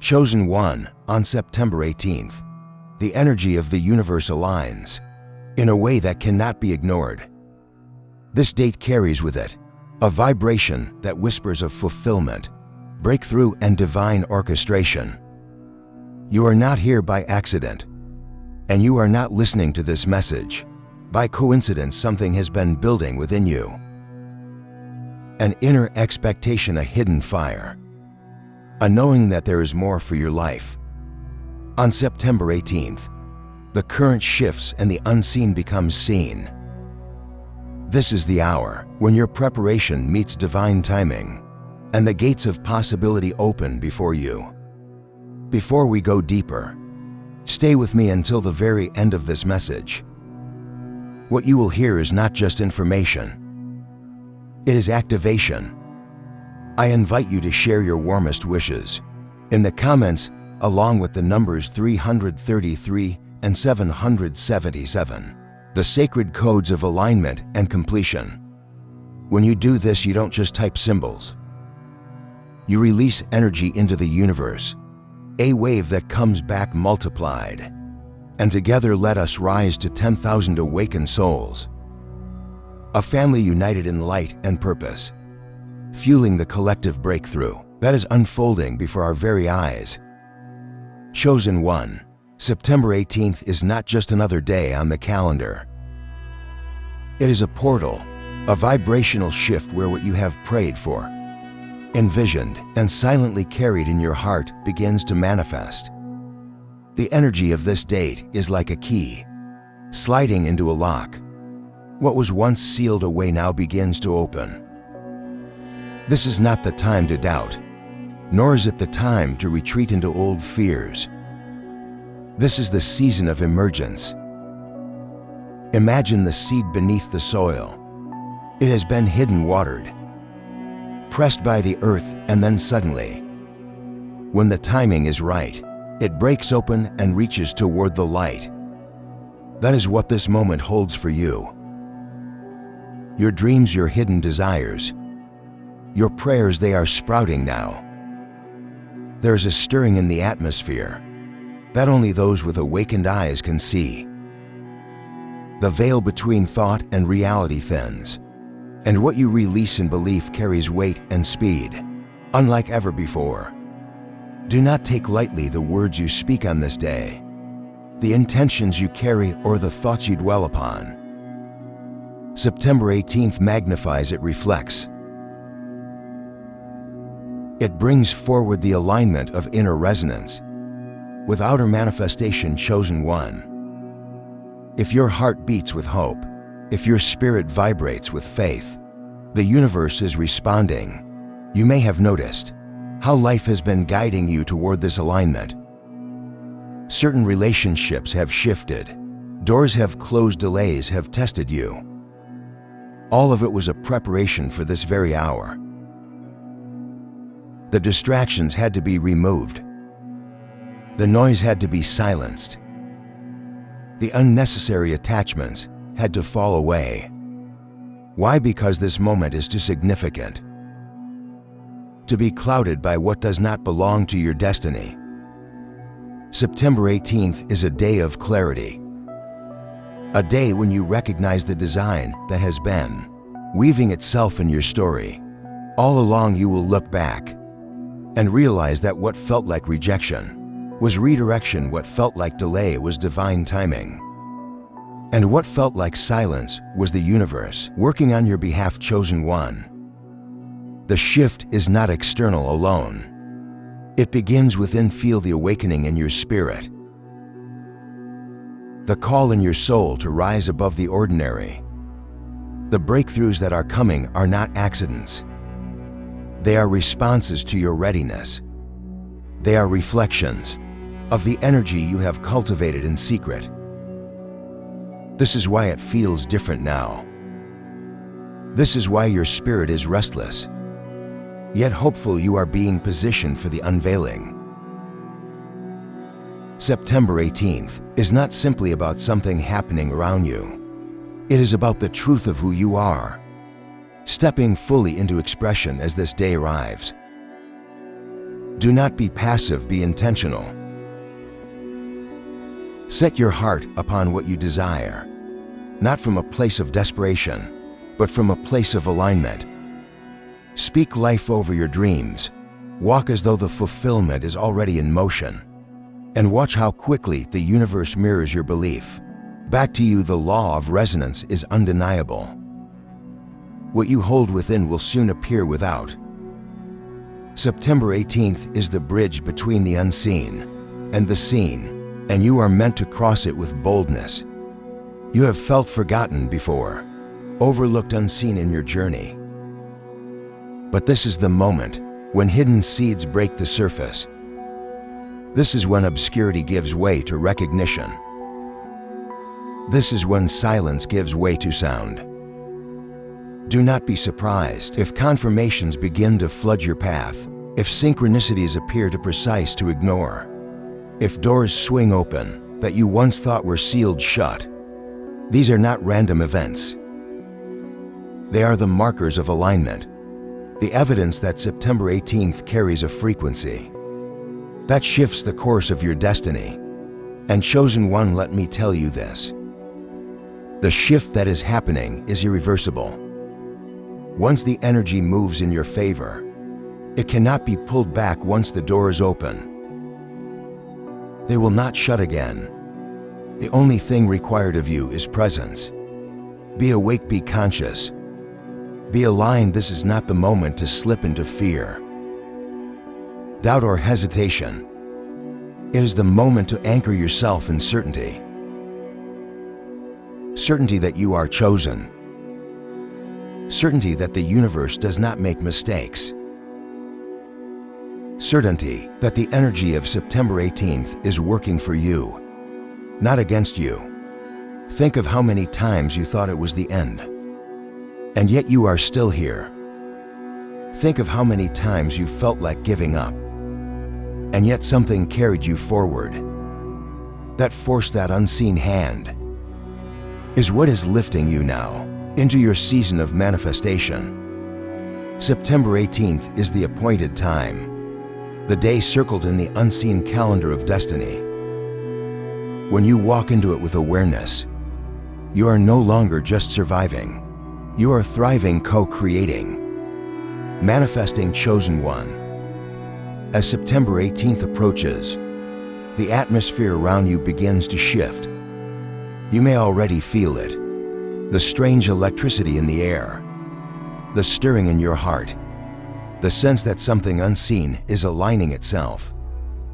Chosen one, on September 18th, the energy of the universe aligns in a way that cannot be ignored. This date carries with it a vibration that whispers of fulfillment, breakthrough, and divine orchestration. You are not here by accident, and you are not listening to this message by coincidence. Something has been building within you. An inner expectation, a hidden fire, a knowing that there is more for your life. On September 18th, the current shifts and the unseen becomes seen. This is the hour when your preparation meets divine timing, and the gates of possibility open before you. Before we go deeper, stay with me until the very end of this message. What you will hear is not just information, it is activation. I invite you to share your warmest wishes in the comments, along with the numbers 333 and 777, the sacred codes of alignment and completion. When you do this, you don't just type symbols. You release energy into the universe, a wave that comes back multiplied. And together let us rise to 10,000 awakened souls. A family united in light and purpose, fueling the collective breakthrough that is unfolding before our very eyes. Chosen one, September 18th is not just another day on the calendar. It is a portal, a vibrational shift where what you have prayed for, envisioned, and silently carried in your heart begins to manifest. The energy of this date is like a key, sliding into a lock. What was once sealed away now begins to open. This is not the time to doubt, nor is it the time to retreat into old fears. This is the season of emergence. Imagine the seed beneath the soil. It has been hidden, watered, pressed by the earth, and then suddenly, when the timing is right, it breaks open and reaches toward the light. That is what this moment holds for you. Your dreams, your hidden desires, your prayers, they are sprouting now. There is a stirring in the atmosphere that only those with awakened eyes can see. The veil between thought and reality thins, and what you release in belief carries weight and speed, unlike ever before. Do not take lightly the words you speak on this day, the intentions you carry, or the thoughts you dwell upon. September 18th magnifies, it reflects. It brings forward the alignment of inner resonance with outer manifestation. Chosen one. If your heart beats with hope, if your spirit vibrates with faith, the universe is responding. You may have noticed how life has been guiding you toward this alignment. Certain relationships have shifted, doors have closed, delays have tested you. All of it was a preparation for this very hour. The distractions had to be removed. The noise had to be silenced. The unnecessary attachments had to fall away. Why? Because this moment is too significant to be clouded by what does not belong to your destiny. September 18th is a day of clarity. A day when you recognize the design that has been weaving itself in your story. All along you will look back and realize that what felt like rejection was redirection, what felt like delay was divine timing, and what felt like silence was the universe working on your behalf. Chosen one. The shift is not external alone. It begins within. Feel the awakening in your spirit, the call in your soul to rise above the ordinary. The breakthroughs that are coming are not accidents. They are responses to your readiness. They are reflections of the energy you have cultivated in secret. This is why it feels different now. This is why your spirit is restless, yet hopeful. You are being positioned for the unveiling. September 18th is not simply about something happening around you. It is about the truth of who you are, stepping fully into expression as this day arrives. Do not be passive, be intentional. Set your heart upon what you desire, not from a place of desperation, but from a place of alignment. Speak life over your dreams. Walk as though the fulfillment is already in motion. And watch how quickly the universe mirrors your belief. Back to you, the law of resonance is undeniable. What you hold within will soon appear without. September 18th is the bridge between the unseen and the seen, and you are meant to cross it with boldness. You have felt forgotten before, overlooked, unseen in your journey. But this is the moment when hidden seeds break the surface. This is when obscurity gives way to recognition. This is when silence gives way to sound. Do not be surprised if confirmations begin to flood your path, if synchronicities appear too precise to ignore, if doors swing open that you once thought were sealed shut. These are not random events. They are the markers of alignment, the evidence that September 18th carries a frequency that shifts the course of your destiny. And chosen one, let me tell you this. The shift that is happening is irreversible. Once the energy moves in your favor, it cannot be pulled back. Once the door is open, they will not shut again. The only thing required of you is presence. Be awake, be conscious, be aligned. This is not the moment to slip into fear, doubt, or hesitation. It is the moment to anchor yourself in certainty. Certainty that you are chosen. Certainty that the universe does not make mistakes. Certainty that the energy of September 18th is working for you, not against you. Think of how many times you thought it was the end, and yet you are still here. Think of how many times you felt like giving up, and yet something carried you forward. That force, that unseen hand, is what is lifting you now into your season of manifestation. September 18th is the appointed time, the day circled in the unseen calendar of destiny. When you walk into it with awareness, you are no longer just surviving. You are thriving, co-creating, manifesting. Chosen one. As September 18th approaches, the atmosphere around you begins to shift. You may already feel it. The strange electricity in the air, the stirring in your heart, the sense that something unseen is aligning itself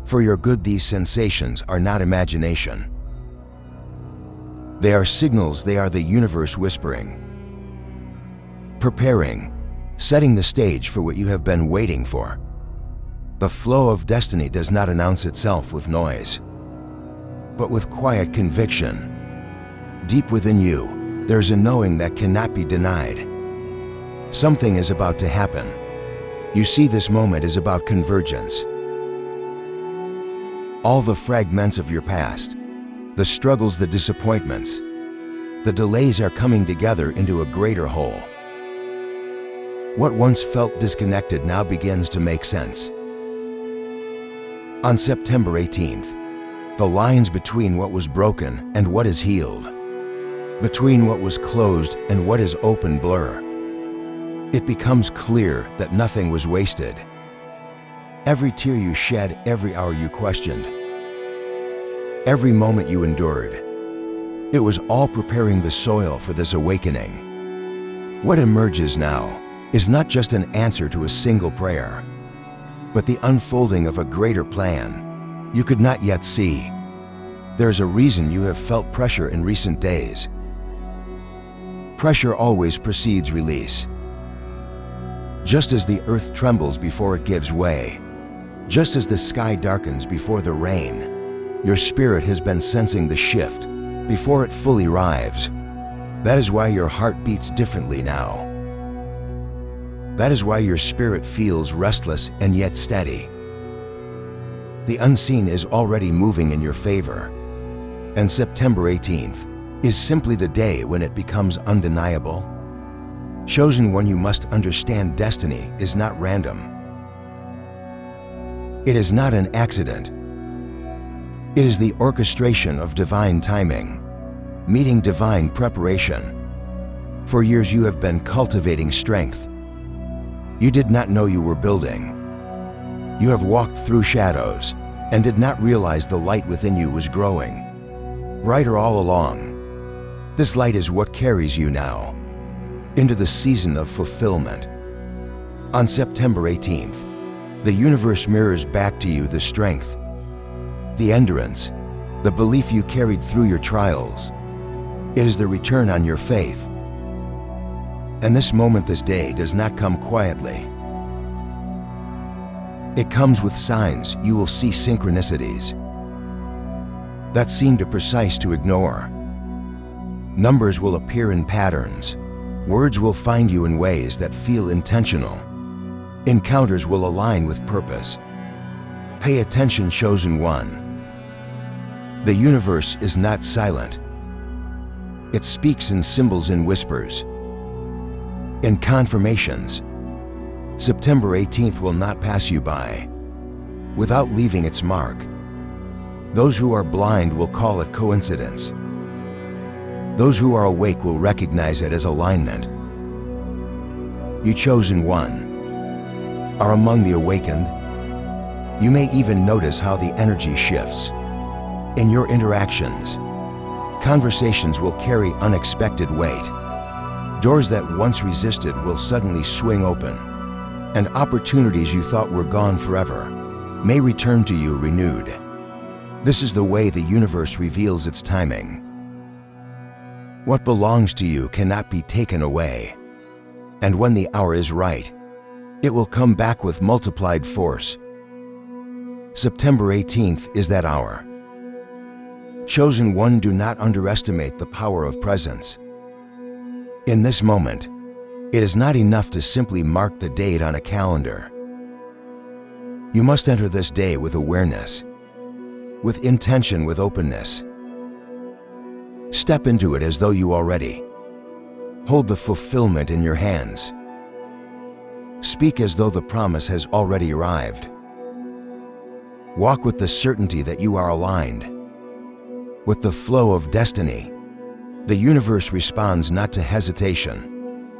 for your good. These sensations are not imagination. They are signals. They are the universe whispering, preparing, setting the stage for what you have been waiting for. The flow of destiny does not announce itself with noise, but with quiet conviction. Deep within you, there's a knowing that cannot be denied. Something is about to happen. You see, this moment is about convergence. All the fragments of your past, the struggles, the disappointments, the delays are coming together into a greater whole. What once felt disconnected now begins to make sense. On September 18th, the lines between what was broken and what is healed, between what was closed and what is open, blur. It becomes clear that nothing was wasted. Every tear you shed, every hour you questioned, every moment you endured, it was all preparing the soil for this awakening. What emerges now is not just an answer to a single prayer, but the unfolding of a greater plan you could not yet see. There's a reason you have felt pressure in recent days. Pressure always precedes release. Just as the earth trembles before it gives way, just as the sky darkens before the rain, your spirit has been sensing the shift before it fully arrives. That is why your heart beats differently now. That is why your spirit feels restless and yet steady. The unseen is already moving in your favor, and September 18th is simply the day when it becomes undeniable. Chosen one, you must understand destiny is not random. It is not an accident. It is the orchestration of divine timing, meeting divine preparation. For years you have been cultivating strength. You did not know you were building. You have walked through shadows and did not realize the light within you was growing. Brighter all along. This light is what carries you now into the season of fulfillment. On September 18th, the universe mirrors back to you the strength, the endurance, the belief you carried through your trials. It is the return on your faith. And this moment, this day, does not come quietly. It comes with signs. You will see synchronicities that seem too precise to ignore. Numbers will appear in patterns. Words will find you in ways that feel intentional. Encounters will align with purpose. Pay attention, chosen one. The universe is not silent. It speaks in symbols and whispers, in confirmations. September 18th will not pass you by without leaving its mark. Those who are blind will call it coincidence. Those who are awake will recognize it as alignment. You chosen one are among the awakened. You may even notice how the energy shifts. In your interactions, conversations will carry unexpected weight. Doors that once resisted will suddenly swing open, and opportunities you thought were gone forever may return to you renewed. This is the way the universe reveals its timing. What belongs to you cannot be taken away, and when the hour is right, it will come back with multiplied force. September 18th is that hour. Chosen one, do not underestimate the power of presence. In this moment, it is not enough to simply mark the date on a calendar. You must enter this day with awareness, with intention, with openness. Step into it as though you already hold the fulfillment in your hands. Speak as though the promise has already arrived. Walk with the certainty that you are aligned with the flow of destiny. The universe responds not to hesitation,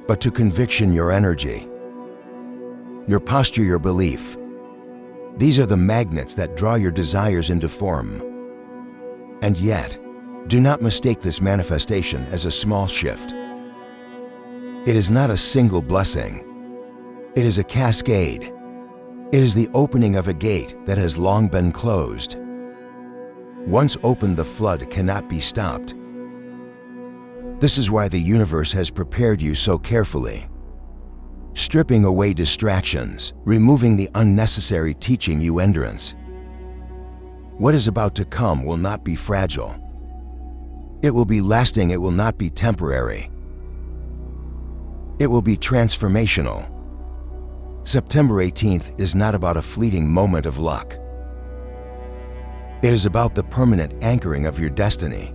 but to conviction. Your energy, your posture, your belief. These are the magnets that draw your desires into form. And yet, do not mistake this manifestation as a small shift. It is not a single blessing. It is a cascade. It is the opening of a gate that has long been closed. Once opened, the flood cannot be stopped. This is why the universe has prepared you so carefully, stripping away distractions, removing the unnecessary, teaching you endurance. What is about to come will not be fragile. It will be lasting. It will not be temporary. It will be transformational. September 18th is not about a fleeting moment of luck. It is about the permanent anchoring of your destiny.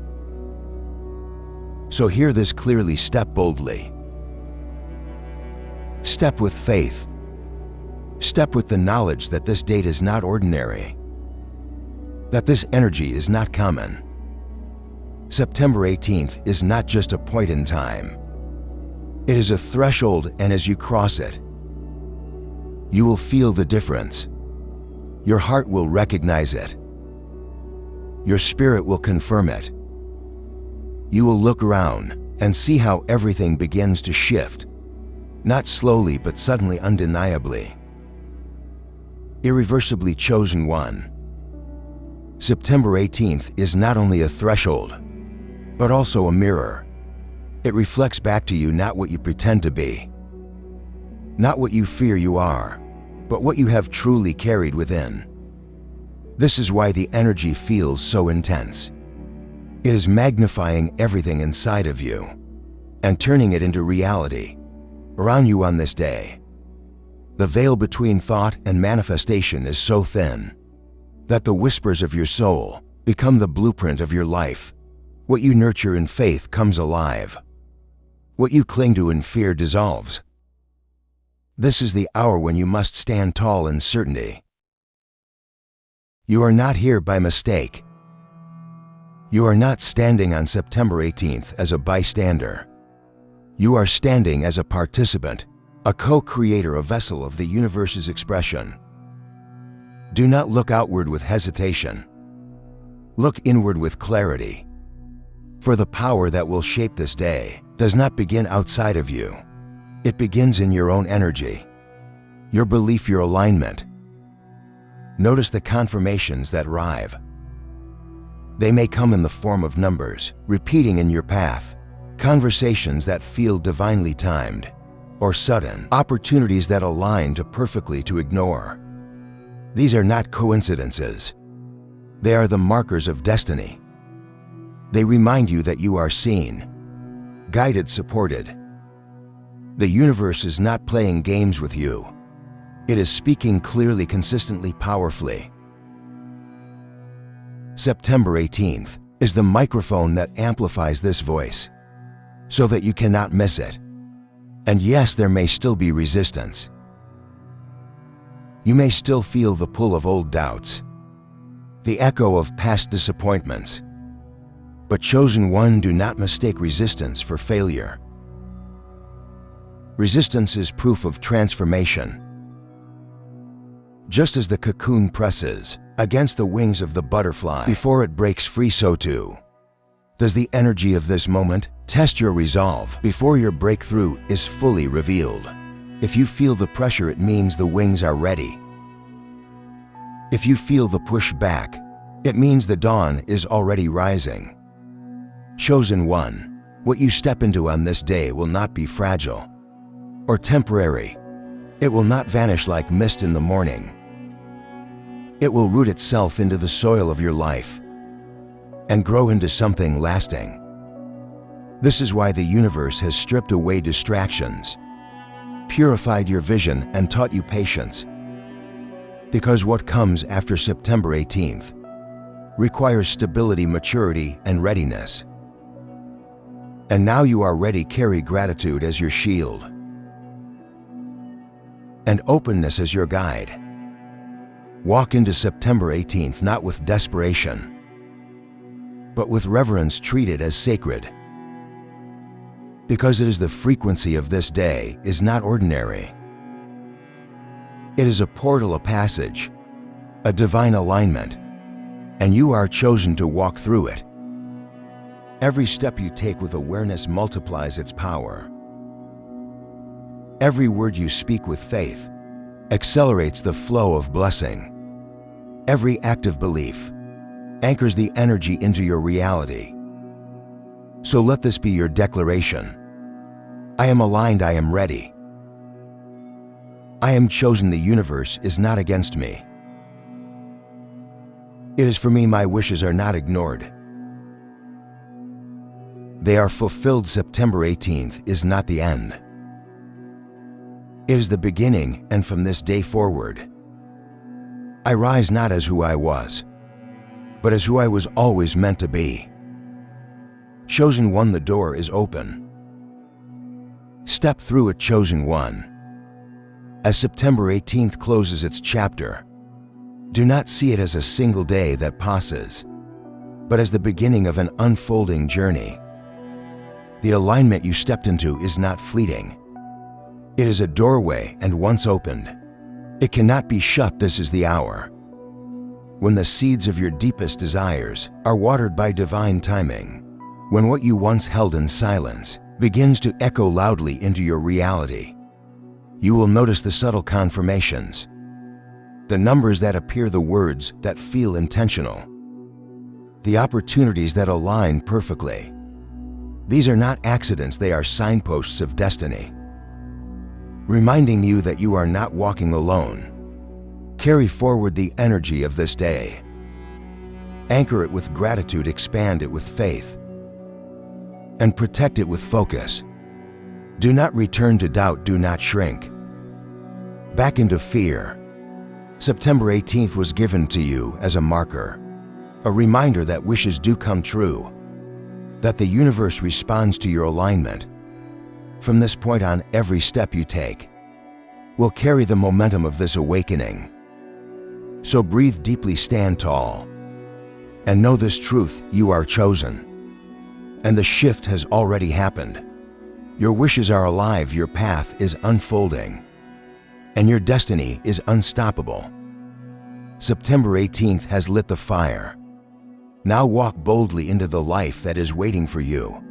So hear this clearly. Step boldly. Step with faith. Step with the knowledge that this date is not ordinary, that this energy is not common. September 18th is not just a point in time. It is a threshold, and as you cross it, you will feel the difference. Your heart will recognize it. Your spirit will confirm it. You will look around and see how everything begins to shift, not slowly but suddenly, undeniably. Irreversibly chosen one. September 18th is not only a threshold, but also a mirror. It reflects back to you not what you pretend to be, not what you fear you are, but what you have truly carried within. This is why the energy feels so intense. It is magnifying everything inside of you and turning it into reality around you on this day. The veil between thought and manifestation is so thin that the whispers of your soul become the blueprint of your life. What you nurture in faith comes alive. What you cling to in fear dissolves. This is the hour when you must stand tall in certainty. You are not here by mistake. You are not standing on September 18th as a bystander. You are standing as a participant, a co-creator, a vessel of the universe's expression. Do not look outward with hesitation. Look inward with clarity. For the power that will shape this day does not begin outside of you. It begins in your own energy, your belief, your alignment. Notice the confirmations that arrive. They may come in the form of numbers, repeating in your path, conversations that feel divinely timed, or sudden opportunities that align too perfectly to ignore. These are not coincidences. They are the markers of destiny. They remind you that you are seen, guided, supported. The universe is not playing games with you. It is speaking clearly, consistently, powerfully. September 18th is the microphone that amplifies this voice, so that you cannot miss it. And yes, there may still be resistance. You may still feel the pull of old doubts, the echo of past disappointments. But chosen one, do not mistake resistance for failure. Resistance is proof of transformation. Just as the cocoon presses against the wings of the butterfly before it breaks free, so too does the energy of this moment test your resolve before your breakthrough is fully revealed. If you feel the pressure, it means the wings are ready. If you feel the push back, it means the dawn is already rising. Chosen one, what you step into on this day will not be fragile or temporary. It will not vanish like mist in the morning. It will root itself into the soil of your life and grow into something lasting. This is why the universe has stripped away distractions, purified your vision, and taught you patience. Because what comes after September 18th requires stability, maturity, and readiness. And now you are ready. Carry gratitude as your shield and openness as your guide. Walk into September 18th not with desperation, but with reverence. Treat it as sacred, because it is the frequency of this day is not ordinary. It is a portal, a passage, a divine alignment, and you are chosen to walk through it. Every step you take with awareness multiplies its power. Every word you speak with faith accelerates the flow of blessing. Every act of belief anchors the energy into your reality. So let this be your declaration. I am aligned, I am ready. I am chosen, the universe is not against me. It is for me, my wishes are not ignored. They are fulfilled. September 18th is not the end. It is the beginning, and from this day forward, I rise not as who I was, but as who I was always meant to be. Chosen one, the door is open. Step through it, chosen one. As September 18th closes its chapter, do not see it as a single day that passes, but as the beginning of an unfolding journey. The alignment you stepped into is not fleeting. It is a doorway, and once opened, it cannot be shut. This is the hour when the seeds of your deepest desires are watered by divine timing, when what you once held in silence begins to echo loudly into your reality. You will notice the subtle confirmations, the numbers that appear, the words that feel intentional, the opportunities that align perfectly. These are not accidents, they are signposts of destiny, reminding you that you are not walking alone. Carry forward the energy of this day. Anchor it with gratitude, expand it with faith, and protect it with focus. Do not return to doubt, do not shrink back into fear. September 18th was given to you as a marker, a reminder that wishes do come true, that the universe responds to your alignment. From this point on, every step you take will carry the momentum of this awakening. So breathe deeply, stand tall, and know this truth: you are chosen. And the shift has already happened. Your wishes are alive, your path is unfolding, and your destiny is unstoppable. September 18th has lit the fire. Now walk boldly into the life that is waiting for you.